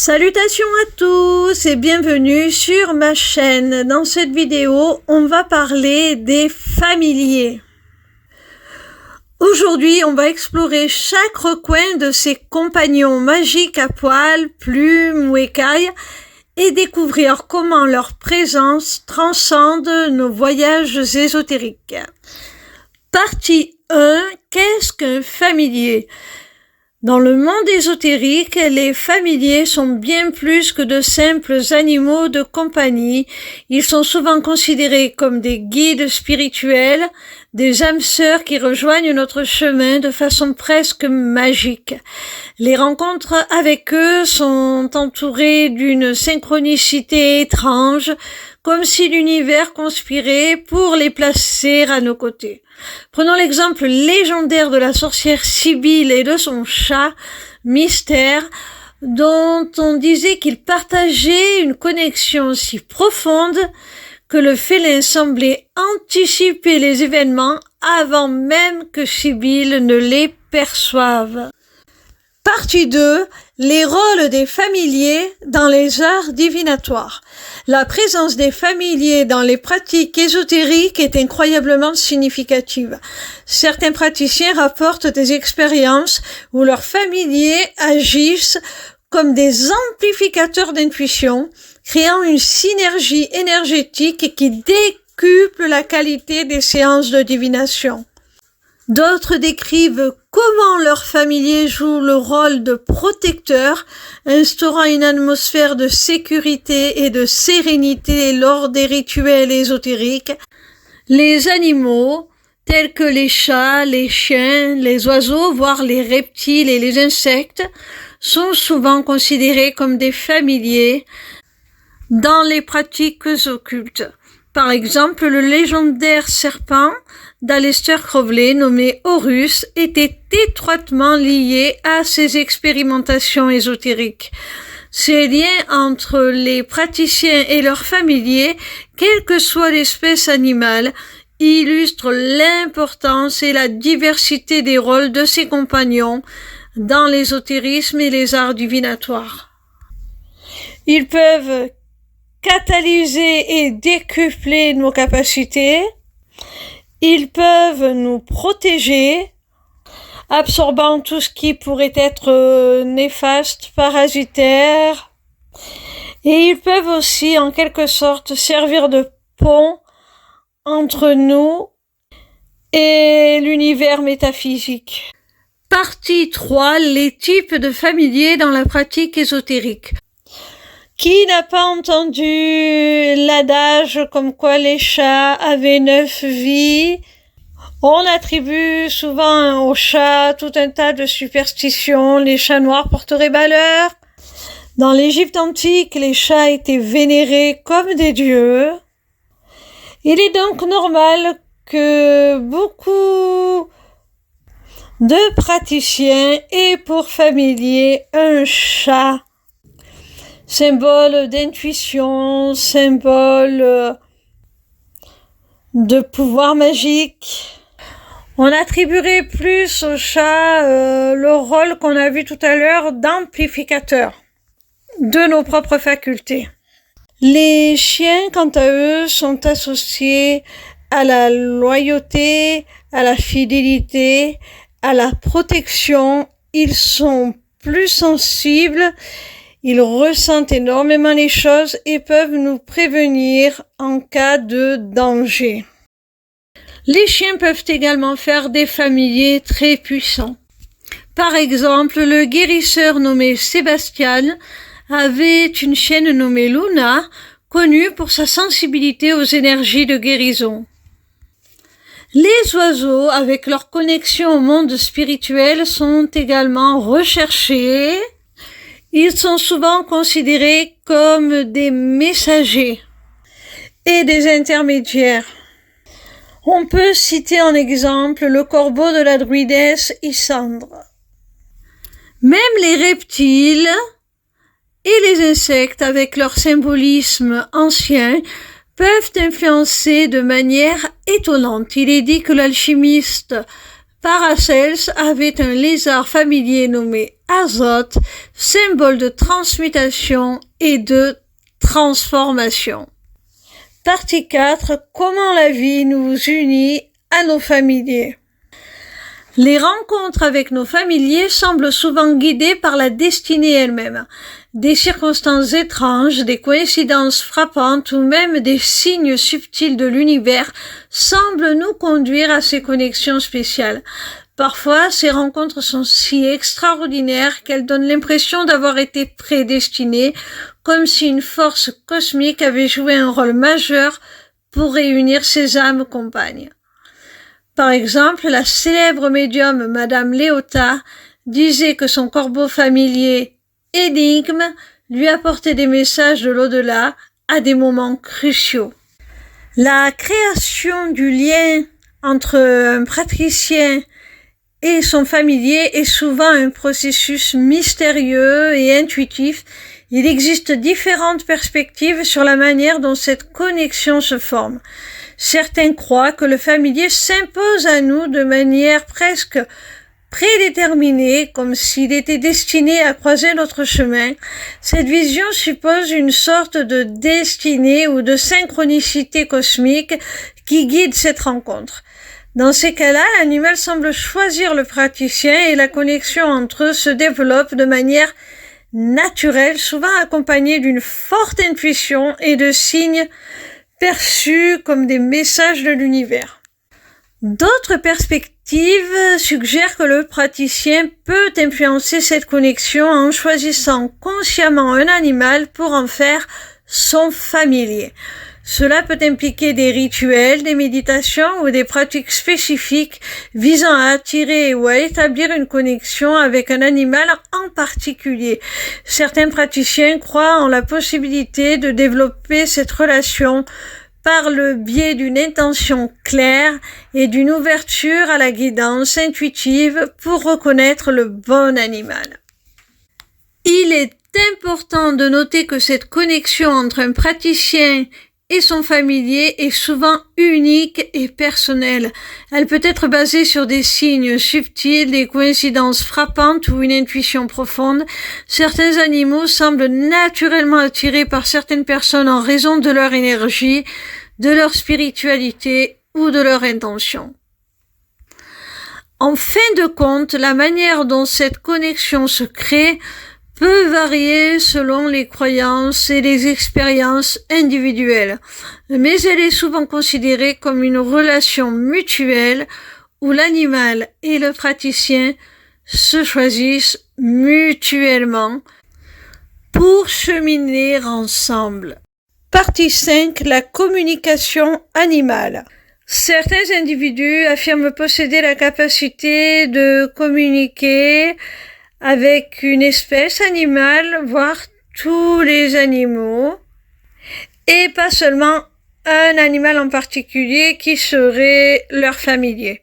Salutations à tous et bienvenue sur ma chaîne. Dans cette vidéo, on va parler des familiers. Aujourd'hui, on va explorer chaque recoin de ces compagnons magiques à poils, plumes ou écailles et découvrir comment leur présence transcende nos voyages ésotériques. Partie 1. Qu'est-ce qu'un familier ? Dans le monde ésotérique, les familiers sont bien plus que de simples animaux de compagnie. Ils sont souvent considérés comme des guides spirituels, des âmes sœurs qui rejoignent notre chemin de façon presque magique. Les rencontres avec eux sont entourées d'une synchronicité étrange, comme si l'univers conspirait pour les placer à nos côtés. Prenons l'exemple légendaire de la sorcière Sibylle et de son chat, Mystère, dont on disait qu'ils partageaient une connexion si profonde que le félin semblait anticiper les événements avant même que Sibylle ne les perçoive. Partie 2. Les rôles des familiers dans les arts divinatoires. La présence des familiers dans les pratiques ésotériques est incroyablement significative. Certains praticiens rapportent des expériences où leurs familiers agissent comme des amplificateurs d'intuition, créant une synergie énergétique qui décuple la qualité des séances de divination. D'autres décrivent comment leurs familiers jouent le rôle de protecteurs, instaurant une atmosphère de sécurité et de sérénité lors des rituels ésotériques. Les animaux, tels que les chats, les chiens, les oiseaux, voire les reptiles et les insectes, sont souvent considérés comme des familiers dans les pratiques occultes. Par exemple, le légendaire serpent d'Aleister Crowley, nommé Horus, était étroitement lié à ces expérimentations ésotériques. Ces liens entre les praticiens et leurs familiers, quelle que soit l'espèce animale, illustrent l'importance et la diversité des rôles de ces compagnons dans l'ésotérisme et les arts divinatoires. Ils peuvent catalyser et décupler nos capacités. Ils peuvent nous protéger, absorbant tout ce qui pourrait être néfaste, parasitaire. Et ils peuvent aussi, en quelque sorte, servir de pont entre nous et l'univers métaphysique. Partie 3. Les types de familiers dans la pratique ésotérique. Qui n'a pas entendu l'adage comme quoi les chats avaient 9 vies? On attribue souvent aux chats tout un tas de superstitions. Les chats noirs porteraient malheur. Dans l'Égypte antique, les chats étaient vénérés comme des dieux. Il est donc normal que beaucoup de praticiens aient pour familier un chat. Symbole d'intuition, symbole de pouvoir magique. On attribuerait plus au chat le rôle qu'on a vu tout à l'heure d'amplificateur de nos propres facultés. Les chiens, quant à eux, sont associés à la loyauté, à la fidélité, à la protection. Ils sont plus sensibles. Ils ressentent énormément les choses et peuvent nous prévenir en cas de danger. Les chiens peuvent également faire des familiers très puissants. Par exemple, le guérisseur nommé Sébastien avait une chienne nommée Luna, connue pour sa sensibilité aux énergies de guérison. Les oiseaux, avec leur connexion au monde spirituel, sont également recherchés. Ils sont souvent considérés comme des messagers et des intermédiaires. On peut citer en exemple le corbeau de la druidesse Isandre. Même les reptiles et les insectes, avec leur symbolisme ancien, peuvent influencer de manière étonnante. Il est dit que l'alchimiste Paracels avait un lézard familier nommé Azote, symbole de transmutation et de transformation. Partie 4. Comment la vie nous unit à nos familiers. Les rencontres avec nos familiers semblent souvent guidées par la destinée elle-même. Des circonstances étranges, des coïncidences frappantes ou même des signes subtils de l'univers semblent nous conduire à ces connexions spéciales. Parfois, ces rencontres sont si extraordinaires qu'elles donnent l'impression d'avoir été prédestinées, comme si une force cosmique avait joué un rôle majeur pour réunir ces âmes compagnes. Par exemple, la célèbre médium Madame Léota disait que son corbeau familier, Énigme, lui apportait des messages de l'au-delà à des moments cruciaux. La création du lien entre un praticien et son familier est souvent un processus mystérieux et intuitif. Il existe différentes perspectives sur la manière dont cette connexion se forme. Certains croient que le familier s'impose à nous de manière presque prédéterminée, comme s'il était destiné à croiser notre chemin. Cette vision suppose une sorte de destinée ou de synchronicité cosmique qui guide cette rencontre. Dans ces cas-là, l'animal semble choisir le praticien et la connexion entre eux se développe de manière naturelle, souvent accompagnée d'une forte intuition et de signes perçus comme des messages de l'univers. D'autres perspectives suggèrent que le praticien peut influencer cette connexion en choisissant consciemment un animal pour en faire son familier. Cela peut impliquer des rituels, des méditations ou des pratiques spécifiques visant à attirer ou à établir une connexion avec un animal en particulier. Certains praticiens croient en la possibilité de développer cette relation par le biais d'une intention claire et d'une ouverture à la guidance intuitive pour reconnaître le bon animal. Il est important de noter que cette connexion entre un praticien et son familier est souvent unique et personnelle. Elle peut être basée sur des signes subtils, des coïncidences frappantes ou une intuition profonde. Certains animaux semblent naturellement attirés par certaines personnes en raison de leur énergie, de leur spiritualité ou de leur intention. En fin de compte, la manière dont cette connexion se crée peut varier selon les croyances et les expériences individuelles, mais elle est souvent considérée comme une relation mutuelle où l'animal et le praticien se choisissent mutuellement pour cheminer ensemble. Partie 5. La communication animale. Certains individus affirment posséder la capacité de communiquer avec une espèce animale, voire tous les animaux, et pas seulement un animal en particulier qui serait leur familier.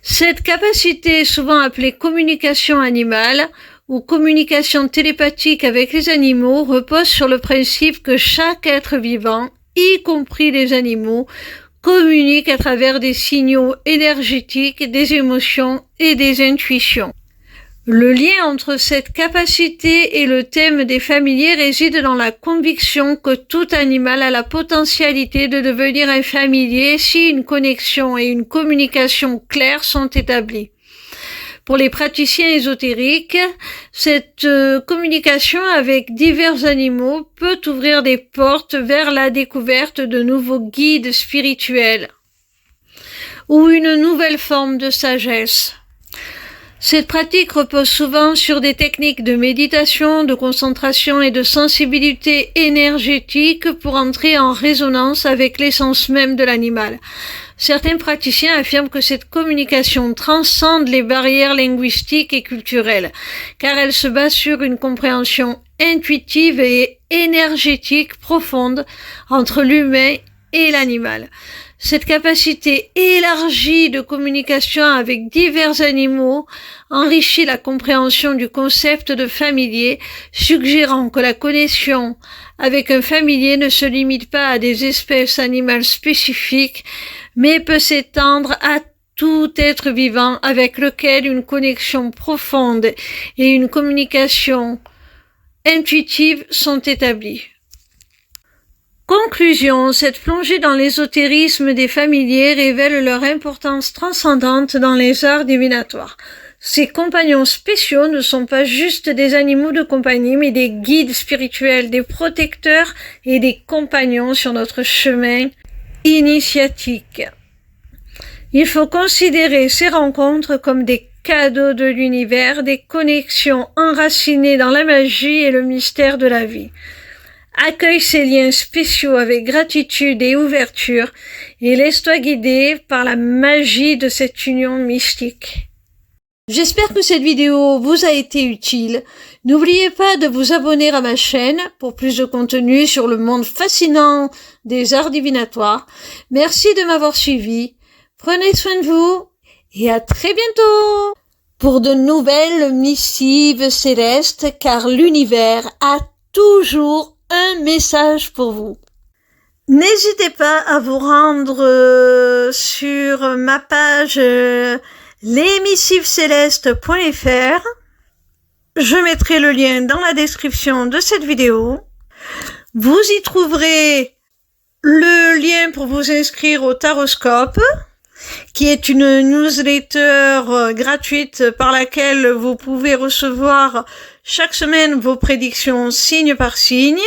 Cette capacité est souvent appelée communication animale ou communication télépathique avec les animaux repose sur le principe que chaque être vivant, y compris les animaux, communique à travers des signaux énergétiques, des émotions et des intuitions. Le lien entre cette capacité et le thème des familiers réside dans la conviction que tout animal a la potentialité de devenir un familier si une connexion et une communication claires sont établies. Pour les praticiens ésotériques, cette communication avec divers animaux peut ouvrir des portes vers la découverte de nouveaux guides spirituels ou une nouvelle forme de sagesse. Cette pratique repose souvent sur des techniques de méditation, de concentration et de sensibilité énergétique pour entrer en résonance avec l'essence même de l'animal. Certains praticiens affirment que cette communication transcende les barrières linguistiques et culturelles, car elle se base sur une compréhension intuitive et énergétique profonde entre l'humain et l'animal. Cette capacité élargie de communication avec divers animaux enrichit la compréhension du concept de familier, suggérant que la connexion avec un familier ne se limite pas à des espèces animales spécifiques, mais peut s'étendre à tout être vivant avec lequel une connexion profonde et une communication intuitive sont établies. Conclusion, cette plongée dans l'ésotérisme des familiers révèle leur importance transcendante dans les arts divinatoires. Ces compagnons spéciaux ne sont pas juste des animaux de compagnie, mais des guides spirituels, des protecteurs et des compagnons sur notre chemin initiatique. Il faut considérer ces rencontres comme des cadeaux de l'univers, des connexions enracinées dans la magie et le mystère de la vie. Accueille ces liens spéciaux avec gratitude et ouverture et laisse-toi guider par la magie de cette union mystique. J'espère que cette vidéo vous a été utile. N'oubliez pas de vous abonner à ma chaîne pour plus de contenu sur le monde fascinant des arts divinatoires. Merci de m'avoir suivi. Prenez soin de vous et à très bientôt pour de nouvelles missives célestes, car l'univers a toujours un message pour vous. N'hésitez pas à vous rendre sur ma page lesmissivescélestes.fr. Je mettrai le lien dans la description de cette vidéo. Vous y trouverez le lien pour vous inscrire au Taroscope, qui est une newsletter gratuite par laquelle vous pouvez recevoir chaque semaine vos prédictions signe par signe.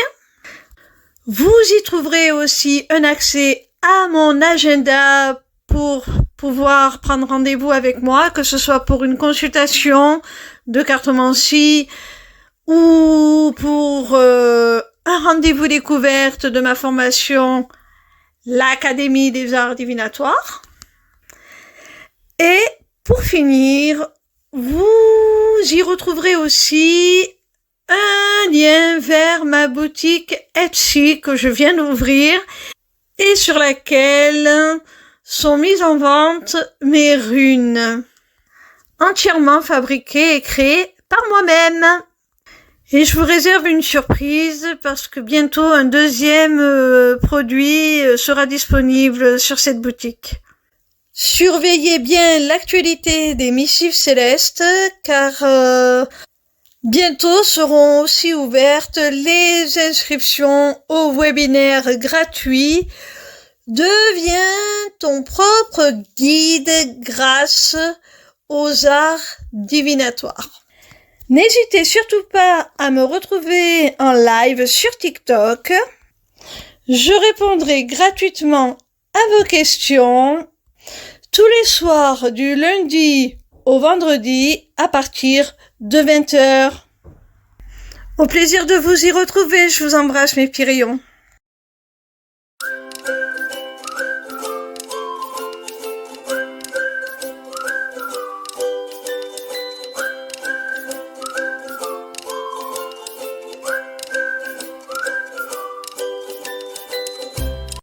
Vous y trouverez aussi un accès à mon agenda pour pouvoir prendre rendez-vous avec moi, que ce soit pour une consultation de cartomancie ou pour un rendez-vous découverte de ma formation, l'Académie des Arts Divinatoires. Et pour finir, vous y retrouverez aussi un lien vers ma boutique Etsy que je viens d'ouvrir et sur laquelle sont mises en vente mes runes, entièrement fabriquées et créées par moi-même. Et je vous réserve une surprise parce que bientôt un deuxième produit sera disponible sur cette boutique. Surveillez bien l'actualité des missives célestes, car bientôt seront aussi ouvertes les inscriptions au webinaire gratuit Deviens ton propre guide grâce aux arts divinatoires. N'hésitez surtout pas à me retrouver en live sur TikTok. Je répondrai gratuitement à vos questions tous les soirs du lundi au vendredi à partir de 20h. Au plaisir de vous y retrouver, je vous embrasse mes petits rayons.